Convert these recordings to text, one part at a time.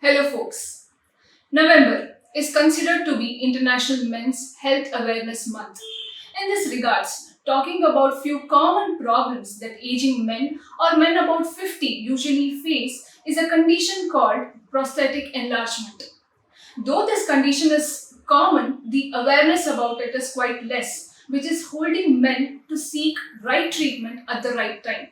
Hello, folks. November is considered to be International Men's Health Awareness Month. In this regards, talking about few common problems that aging men or men about 50 usually face is a condition called prostatic enlargement. Though this condition is common, the awareness about it is quite less, which is holding men to seek right treatment at the right time.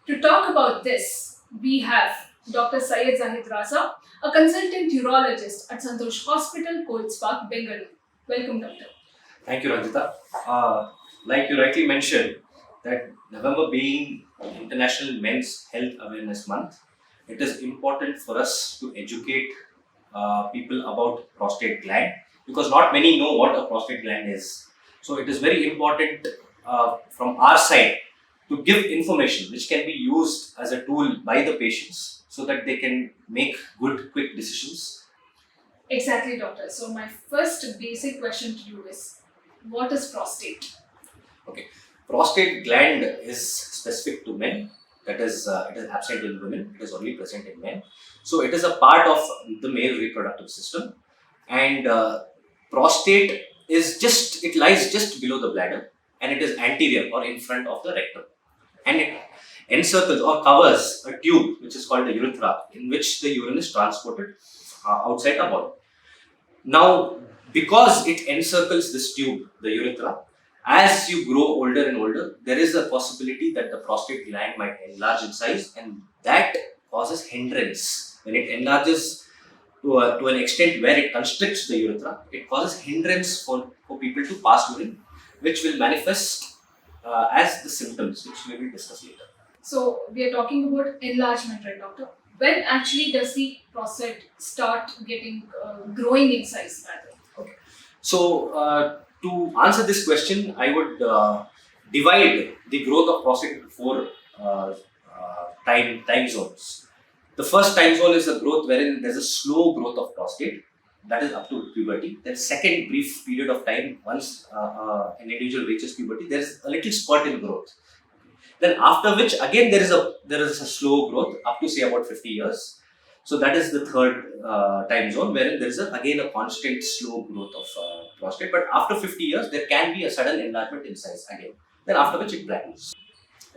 To talk about this, we have Dr. Syed Zahid Raza, a consultant urologist at Santosh Hospital, Colts Park, Bengaluru. Welcome, Doctor. Thank you, Ranjita. Like you rightly mentioned, that November being International Men's Health Awareness Month, it is important for us to educate people about prostate gland because not many know what a prostate gland is. So it is very important from our side to give information which can be used as a tool by the patients so that they can make good, quick decisions. Exactly, Doctor. So, my first basic question to you is what is prostate? Okay, prostate gland is specific to men. That is, it is absent in women. It is only present in men. So it is a part of the male reproductive system, and prostate is it lies just below the bladder, and it is anterior or in front of the rectum, and it encircles or covers a tube which is called the urethra, in which the urine is transported outside the body. Now, because it encircles this tube, the urethra, as you grow older and older, there is a possibility that the prostate gland might enlarge in size, and that causes hindrance. When it enlarges to an extent where it constricts the urethra, it causes hindrance for people to pass urine, which will manifest as the symptoms, which we will discuss later. So, we are talking about enlargement, right, Doctor? When actually does the prostate start getting growing in size, rather? Okay. So, to answer this question, I would divide the growth of prostate into four time zones. The first time zone is a growth wherein there's a slow growth of prostate, that is up to puberty. Then second brief period of time, once an individual reaches puberty, there is a little spurt in growth. Then after which again there is a slow growth up to say about 50 years. So that is the third time zone wherein there is again a constant slow growth of prostate. But after 50 years there can be a sudden enlargement in size again. Then after which it plateaus.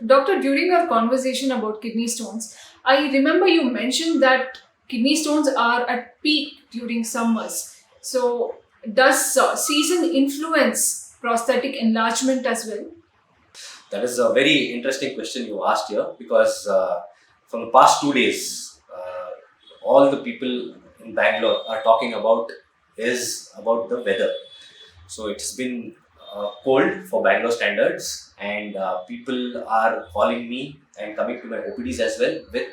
Doctor, during our conversation about kidney stones, I remember you mentioned that kidney stones are at peak during summers. So, does season influence prostatic enlargement as well? That is a very interesting question you asked here because from the past 2 days, all the people in Bangalore are talking about the weather. So it's been cold for Bangalore standards, and people are calling me and coming to my OPDs as well with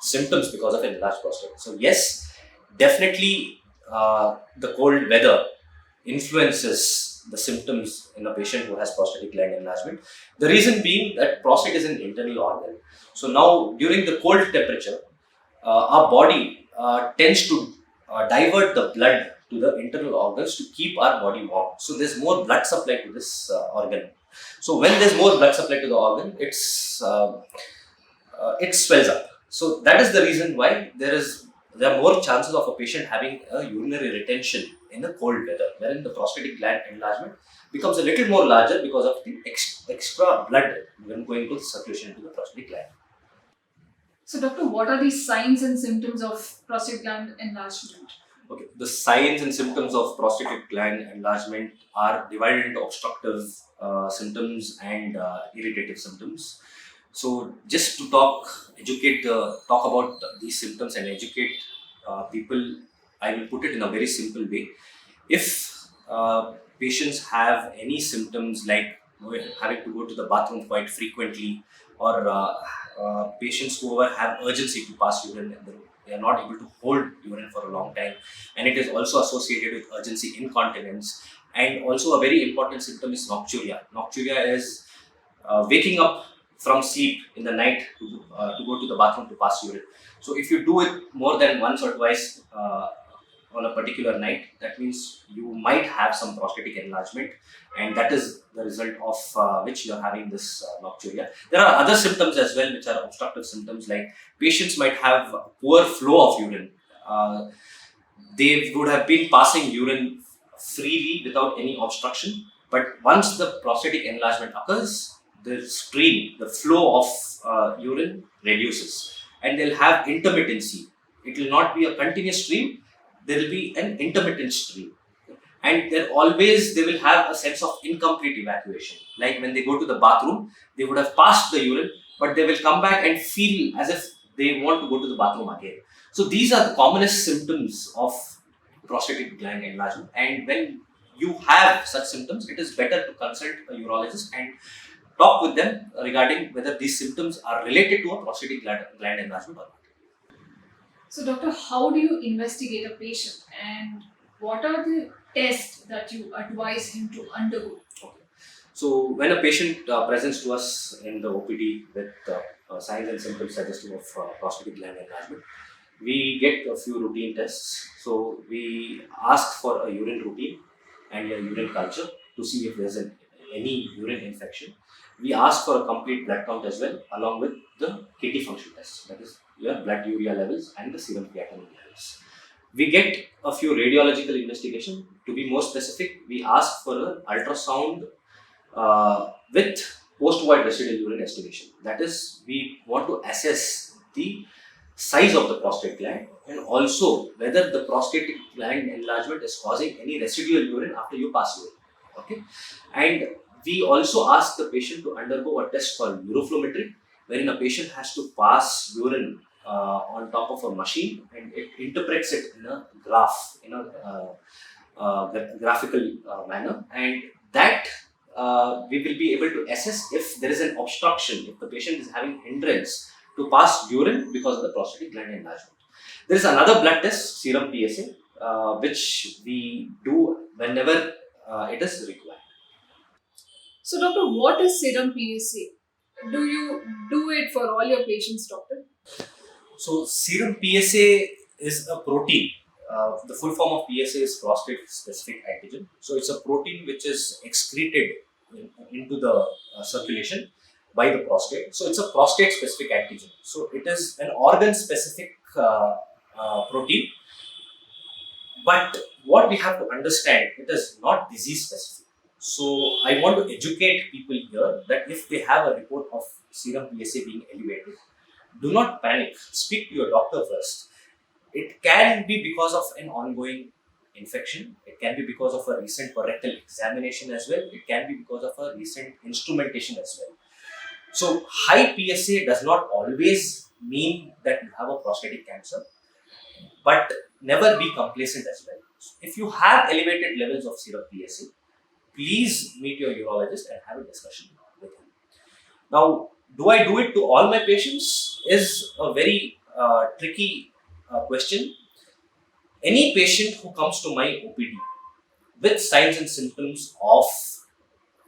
symptoms because of enlarged prostate. So yes, definitely the cold weather influences the symptoms in a patient who has prostatic gland enlargement. The reason being that prostate is an internal organ. So now during the cold temperature, our body tends to divert the blood to the internal organs to keep our body warm. So there's more blood supply to this organ. So when there's more blood supply to the organ, it swells up. So that is the reason why there are more chances of a patient having a urinary retention in the cold weather, wherein the prostatic gland enlargement becomes a little more larger because of the extra blood when going to the circulation into the prostatic gland. So, Doctor, what are the signs and symptoms of prostate gland enlargement? Okay, the signs and symptoms of prostatic gland enlargement are divided into obstructive symptoms and irritative symptoms. So, just to talk about these symptoms and educate people, I will put it in a very simple way. If patients have any symptoms like having to go to the bathroom quite frequently, or patients who have urgency to pass urine and they are not able to hold urine for a long time, and it is also associated with urgency incontinence, and also a very important symptom is nocturia. Nocturia is waking up from sleep in the night to go to the bathroom to pass urine. So if you do it more than once or twice on a particular night, that means you might have some prostatic enlargement, and that is the result of which you are having this nocturia. There are other symptoms as well which are obstructive symptoms, like patients might have poor flow of urine they would have been passing urine freely without any obstruction. But once the prostatic enlargement occurs, the flow of urine reduces, and they'll have intermittency. It will not be a continuous stream, there will be an intermittent stream. And they will have a sense of incomplete evacuation. Like when they go to the bathroom, they would have passed the urine, but they will come back and feel as if they want to go to the bathroom again. So these are the commonest symptoms of prostatic gland enlargement. And when you have such symptoms, it is better to consult a urologist and talk with them regarding whether these symptoms are related to a prostatic gland enlargement or not. So, doctor, how do you investigate a patient and what are the tests that you advise him to undergo? Okay. So when a patient presents to us in the OPD with signs and symptoms suggestive of prostatic gland enlargement, we get a few routine tests. So we ask for a urine routine and a urine culture to see if there's any urine infection. We ask for a complete blood count as well, along with the kidney function test, that is your blood urea levels and the serum creatinine levels. We get a few radiological investigation. To be more specific, we ask for an ultrasound with post-void residual urine estimation. That is, we want to assess the size of the prostate gland and also whether the prostatic gland enlargement is causing any residual urine after you pass urine. Okay, and we also ask the patient to undergo a test called uroflowmetry, wherein a patient has to pass urine on top of a machine and it interprets it in a graph, in a graphical manner, and that we will be able to assess if there is an obstruction, if the patient is having hindrance to pass urine because of the prostatic gland enlargement. There is another blood test, serum PSA, which we do whenever it is required. So, doctor, what is serum PSA? Do you do it for all your patients, doctor? So, serum PSA is a protein. The full form of PSA is prostate specific antigen. So, it's a protein which is excreted into the circulation by the prostate. So, it's a prostate specific antigen. So, it is an organ specific protein. But what we have to understand, it is not disease specific. So, I want to educate people here that if they have a report of serum PSA being elevated, do not panic. Speak to your doctor first. It can be because of an ongoing infection. It can be because of a recent rectal examination as well. It can be because of a recent instrumentation as well. So, high PSA does not always mean that you have a prostatic cancer, but never be complacent as well. If you have elevated levels of serum PSA, please meet your urologist and have a discussion with him. Now, do I do it to all my patients is a very tricky question. Any patient who comes to my OPD with signs and symptoms of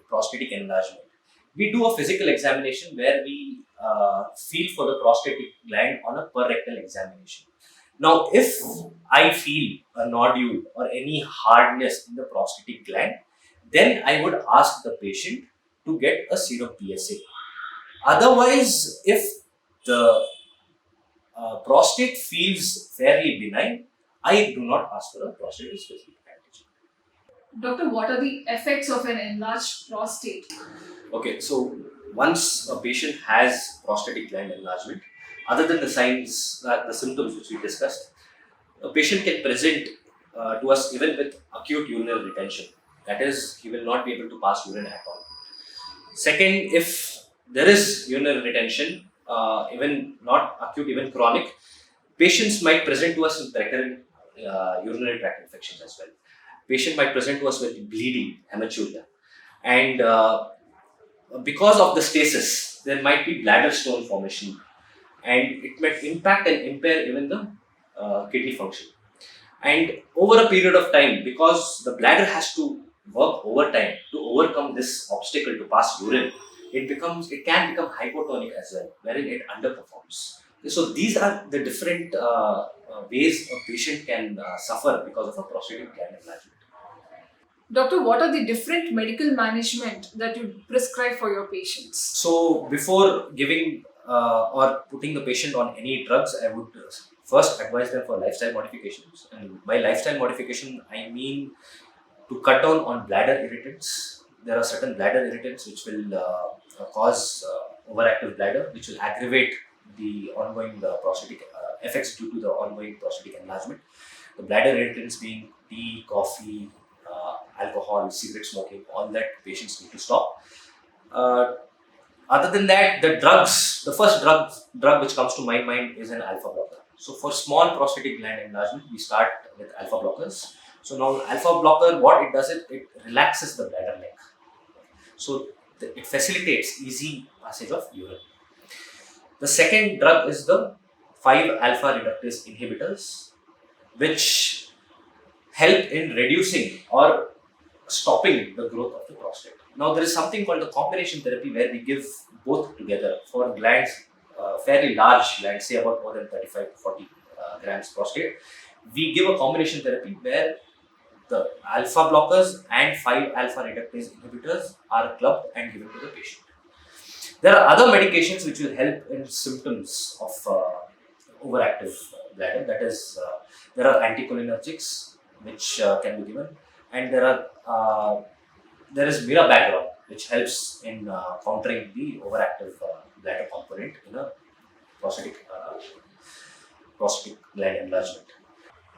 prostatic enlargement, we do a physical examination where we feel for the prostatic gland on a per rectal examination. Now, if I feel a nodule or any hardness in the prostatic gland, then I would ask the patient to get a serum PSA. Otherwise, if the prostate feels fairly benign, I do not ask for a prostate specific antigen. Doctor, what are the effects of an enlarged prostate? Okay, so once a patient has prostatic gland enlargement, other than the signs, the symptoms which we discussed, a patient can present to us even with acute urinary retention. That is, he will not be able to pass urine at all. Second, if there is urinary retention, even not acute, even chronic, patients might present to us with recurrent urinary tract infections as well. Patient might present to us with bleeding, hematuria, and because of the stasis, there might be bladder stone formation, and it might impact and impair even the kidney function. And over a period of time, because the bladder has to work overtime to overcome this obstacle to pass urine, it can become hypotonic as well, wherein it underperforms. So these are the different ways a patient can suffer because of a prostatic gland enlargement. Doctor, what are the different medical management that you prescribe for your patients? So before giving or putting the patient on any drugs, I would first advise them for lifestyle modifications. And by lifestyle modification, I mean to cut down on bladder irritants. There are certain bladder irritants which will cause overactive bladder, which will aggravate the ongoing prostatic effects due to the ongoing prostatic enlargement. The bladder irritants being tea, coffee, alcohol, cigarette smoking, all that patients need to stop. Uh, Other than that, the first drug which comes to my mind is an alpha blocker. So for small prostatic gland enlargement, we start with alpha blockers. So now alpha blocker, what it does, it relaxes the bladder neck. So it facilitates easy passage of urine. The second drug is the 5 alpha reductase inhibitors, which help in reducing or stopping the growth of the prostate. Now, there is something called the combination therapy where we give both together for glands, fairly large glands, say about more than 35 to 40 grams prostate. We give a combination therapy where the alpha blockers and 5 alpha reductase inhibitors are clubbed and given to the patient. There are other medications which will help in symptoms of overactive bladder. That is, there are anticholinergics which can be given, and there is mirror background which helps in countering the overactive bladder component in a prostatic gland enlargement.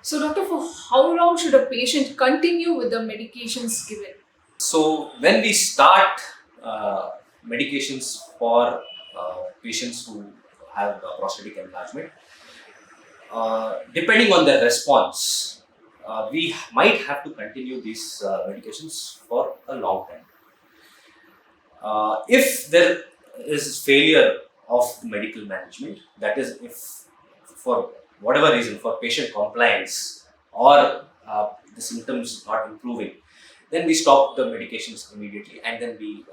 So, doctor, for how long should a patient continue with the medications given? So when we start medications for patients who have prostatic enlargement, depending on their response, we might have to continue these medications for a long time. If there is failure of medical management, that is, if for whatever reason, for patient compliance or the symptoms not improving, then we stop the medications immediately and then we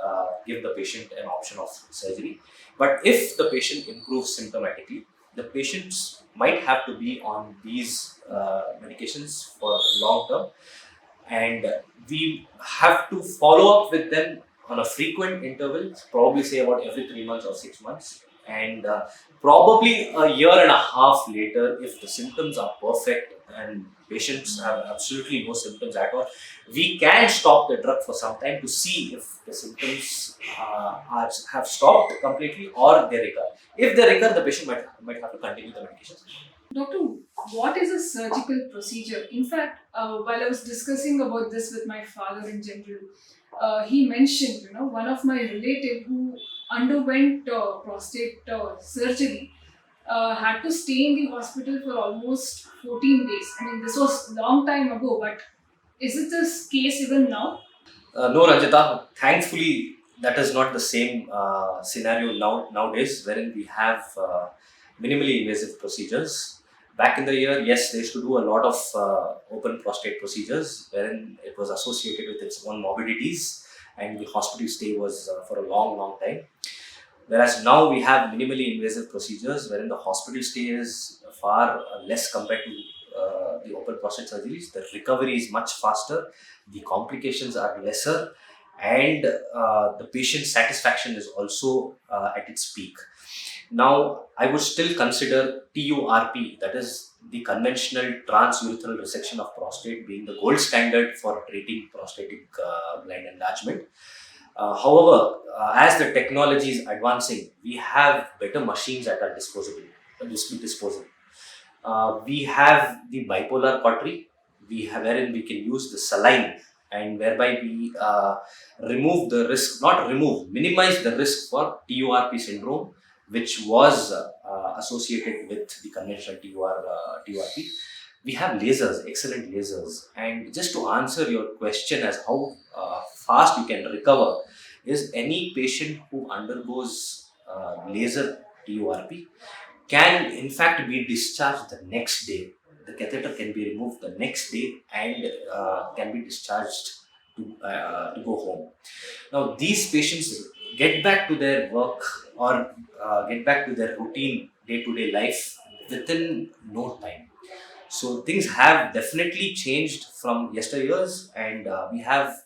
give the patient an option of surgery. But if the patient improves symptomatically, the patients might have to be on these medications for long term, and we have to follow up with them on a frequent interval, probably say about every 3 months or 6 months, and probably a year and a half later, if the symptoms are perfect and patients have absolutely no symptoms at all, we can stop the drug for some time to see if the symptoms have stopped completely or they recur. If they recur, the patient might have to continue the medications. Doctor, what is a surgical procedure? In fact, while I was discussing about this with my father in general, he mentioned, one of my relative who underwent prostate surgery had to stay in the hospital for almost 14 days. I mean, this was long time ago, but is it this case even now? No, Ranjita. Thankfully, that is not the same scenario nowadays, wherein we have minimally invasive procedures. Back in the year, yes, they used to do a lot of open prostate procedures, wherein it was associated with its own morbidities, and the hospital stay was for a long, long time. Whereas now we have minimally invasive procedures, wherein the hospital stay is far less compared to the open prostate surgeries. The recovery is much faster, the complications are lesser, and the patient satisfaction is also at its peak. Now, I would still consider TURP, that is the conventional transurethral resection of prostate, being the gold standard for treating prostatic gland enlargement. However, as the technology is advancing, we have better machines at our disposal. We have the bipolar cautery, wherein we can use the saline, and whereby we minimize the risk for TURP syndrome, which was associated with the conventional TURP. We have lasers, excellent lasers. And just to answer your question as how fast you can recover, is any patient who undergoes laser TURP can in fact be discharged the next day. The catheter can be removed the next day and can be discharged to go home. Now, these patients get back to their work or get back to their routine day-to-day life within no time. So things have definitely changed from yesteryears, and we have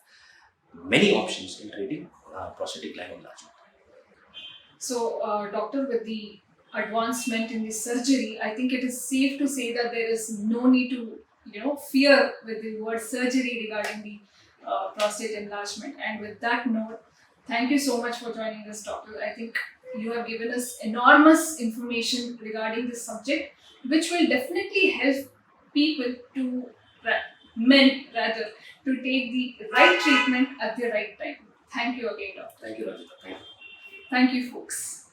many options in treating prostatic gland enlargement. So, doctor, with the advancement in the surgery, I think it is safe to say that there is no need to, fear with the word surgery regarding the prostate enlargement. And with that note, thank you so much for joining us, doctor. I think you have given us enormous information regarding this subject, which will definitely help people to, men rather, to take the right treatment at the right time. Thank you again, doctor. Thank you, Rajita. Thank you. Thank you, folks.